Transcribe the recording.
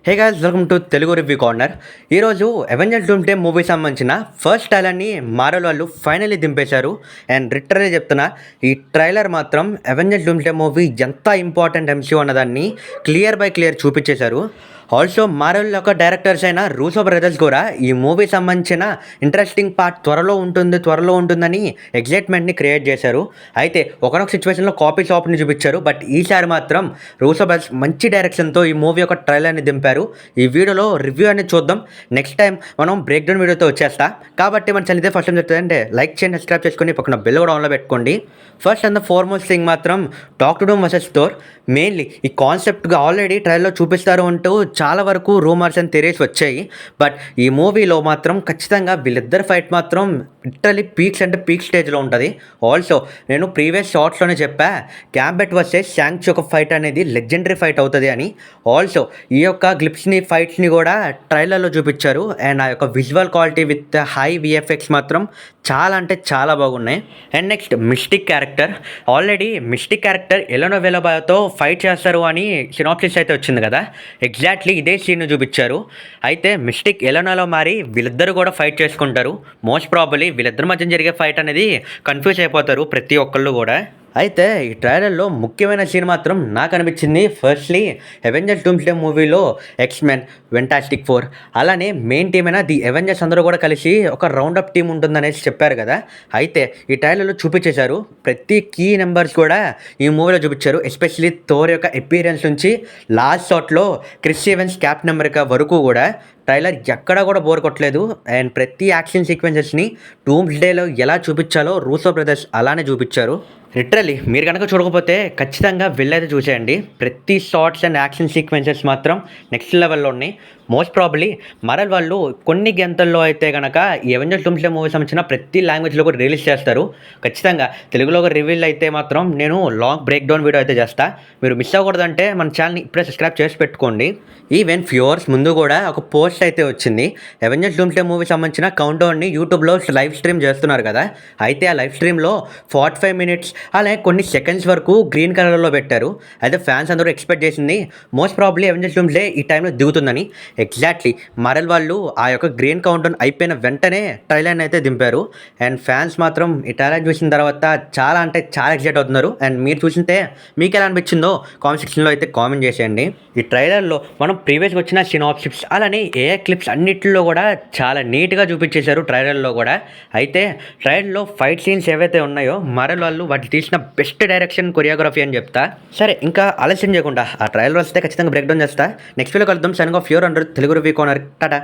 Hey guys welcome to Telugu review corner. ఈరోజు Avengers Doomsday movie సంబంధించిన first ట్రైలర్ని Marvel వాళ్ళు ఫైనల్లీ దింపేశారు. అండ్ లిటరల్లీ చెప్తున్నా, ఈ ట్రైలర్ మాత్రం అవెంజర్స్ డూమ్స్డే మూవీ ఎంత ఇంపార్టెంట్ ఎంసీయూ అన్నదాన్ని క్లియర్ బై క్లియర్ చూపించేశారు. ఆల్సో మార్వెల్ యొక్క డైరెక్టర్స్ అయిన రూసో బ్రదర్స్ కూడా ఈ మూవీ సంబంధించిన ఇంట్రెస్టింగ్ పార్ట్ త్వరలో ఉంటుందని ఎగ్జైట్మెంట్ని క్రియేట్ చేశారు. అయితే ఒకనొక సిచ్యువేషన్లో కాపీ షాప్ని చూపించారు, బట్ ఈసారి మాత్రం రూసో బ్రదర్స్ మంచి డైరెక్షన్తో ఈ మూవీ యొక్క ట్రైలర్ని దింపారు. ఈ వీడియోలో రివ్యూ అనేది చూద్దాం. నెక్స్ట్ టైం మనం బ్రేక్ డౌన్ వీడియోతో వచ్చేస్తా. కాబట్టి మన ఛానల్ ఇదే ఫస్ట్ టైం చెప్తుందంటే లైక్ చేయండి, సబ్స్క్రైబ్ చేసుకొని పక్కన బెల్ కూడా ఆన్లో పెట్టుకోండి. First and the foremost thing మాత్రం doctor Doom versus Thor. Mainly ఈ కాన్సెప్ట్గా ఆల్రెడీ ట్రైలర్లో చూపిస్తారు అంటూ చాలా వరకు రూమర్స్ అండ్ థియరీస్ వచ్చాయి. బట్ ఈ మూవీలో మాత్రం ఖచ్చితంగా వీళ్ళిద్దరు ఫైట్ మాత్రం లిటరలీ పీక్స్ అంటే పీక్ స్టేజ్లో ఉంటుంది. ఆల్సో నేను ప్రీవియస్ షార్ట్స్లోనే చెప్పా, గ్యాంబెట్ వర్సెస్ షాంగ్ యొక్క ఫైట్ అనేది లెజెండరీ ఫైట్ అవుతుంది అని. ఆల్సో ఈ యొక్క గ్లిప్స్ని ఫైట్స్ని కూడా ట్రైలర్లో చూపించారు. అండ్ ఆ యొక్క visual quality with high VFX మాత్రం చాలా అంటే చాలా బాగున్నాయి. And next Mystique character. Already Mystique character Yelena వెలబాతో ఫైట్ చేస్తారు అని సినాప్సిస్ అయితే వచ్చింది కదా, ఎగ్జాక్ట్లీ ఇదే సీన్ చూపించారు. అయితే మిస్టిక్ ఎలెనాలో మారి వీళ్ళిద్దరు కూడా ఫైట్ చేసుకుంటారు. మోస్ట్ ప్రాబబ్లీ వీళ్ళిద్దరి మధ్య జరిగే ఫైట్ అనేది కన్ఫ్యూజ్ అయిపోతారు ప్రతి ఒక్కళ్ళు కూడా. అయితే ఈ ట్రైలర్లో ముఖ్యమైన సీన్ మాత్రం నాకు అనిపించింది. ఫస్ట్లీ అవెంజర్స్ డూమ్స్డే మూవీలో ఎక్స్మెన్, ఫెంటాస్టిక్ ఫోర్, అలానే మెయిన్ టీమ్ అయినా ది అవెంజర్స్ అందరూ కూడా కలిసి ఒక రౌండప్ టీం ఉంటుందనేసి చెప్పారు కదా. అయితే ఈ ట్రైలర్లో చూపించేశారు. ప్రతి కీ నెంబర్స్ కూడా ఈ మూవీలో చూపించారు. ఎస్పెషలీ థోర్ యొక్క అపీరెన్స్ నుంచి లాస్ట్ షాట్లో క్రిస్ ఈవెన్స్ క్యాప్టెన్ అమెరికా వరకు కూడా ట్రైలర్ ఎక్కడా కూడా బోర్ కొట్టలేదు. అండ్ ప్రతి యాక్షన్ సీక్వెన్సెస్ని డూమ్స్డేలో ఎలా చూపించాలో రూసో బ్రదర్స్ అలానే చూపించారు. లిటరలీ మీరు కనుక చూడకపోతే ఖచ్చితంగా వెళ్ళైతే చూసేయండి. ప్రతి షార్ట్స్ అండ్ యాక్షన్ సీక్వెన్సెస్ మాత్రం నెక్స్ట్ లెవెల్లో ఉన్నాయి. మోస్ట్ ప్రాబబ్లీ మరల్ వాళ్ళు కొన్ని గంటల్లో అయితే కనుక ఈ అవెంజర్స్ డూమ్స్డే మూవీ సంబంధించిన ప్రతి లాంగ్వేజ్లో కూడా రిలీజ్ చేస్తారు. ఖచ్చితంగా తెలుగులో ఒక రివీల్ అయితే మాత్రం నేను లాంగ్ బ్రేక్ డౌన్ వీడియో అయితే చేస్తా. మీరు మిస్ అవ్వకూడదంటే మన ఛానల్ని ఇప్పుడే సబ్స్క్రైబ్ చేసి పెట్టుకోండి. ఈవెన్ ఫ్యూ అవర్స్ ముందు కూడా ఒక పోస్ట్ అయితే వచ్చింది. అవెంజర్స్ డూమ్స్డే మూవీ సంబంధించిన కౌంట్ డౌన్ని యూట్యూబ్లో లైవ్ స్ట్రీమ్ చేస్తున్నారు కదా. అయితే ఆ లైవ్ స్ట్రీమ్లో 45 మినిట్స్ అలాగే కొన్ని సెకండ్స్ వరకు గ్రీన్ కలర్లో పెట్టారు. అయితే ఫ్యాన్స్ అందరూ ఎక్స్పెక్ట్ చేసింది మోస్ట్ ప్రాబబ్లీ అవెంజర్స్ డూమ్స్డే ఈ టైంలో దిగుతుందని. ఎగ్జాక్ట్లీ మార్వెల్ వాళ్ళు ఆ యొక్క గ్రీన్ కౌంట్ డౌన్ అయిపోయిన వెంటనే ట్రైలర్ని అయితే దింపారు. అండ్ ఫ్యాన్స్ మాత్రం ఈ ట్రైలర్ చూసిన తర్వాత చాలా అంటే చాలా ఎక్సైట్ అవుతున్నారు. అండ్ మీరు చూసింటే మీకు ఎలా అనిపించిందో కామెంట్ సెక్షన్లో అయితే కామెంట్ చేసేయండి. ఈ ట్రైలర్లో మనం ప్రీవియస్గా వచ్చిన సినాప్సిస్ అలానే ఏ క్లిప్స్ అన్నిటిలో కూడా చాలా నీట్గా చూపించేశారు ట్రైలర్లో కూడా. అయితే ట్రైలర్లో ఫైట్ సీన్స్ ఏవైతే ఉన్నాయో మార్వెల్ వాళ్ళు వాటి తీసిన బెస్ట్ డైరెక్షన్ కొరియోగ్రఫీ అని చెప్తా. సరే, ఇంకా ఆలస్యం చేయకుండా ఆ ట్రైలర్ వస్తే ఖచ్చితంగా బ్రేక్ డౌన్ చేస్తా. నెక్స్ట్ వీడియో కలుద్దాం. Signing off your under Telugu review corner. Tata.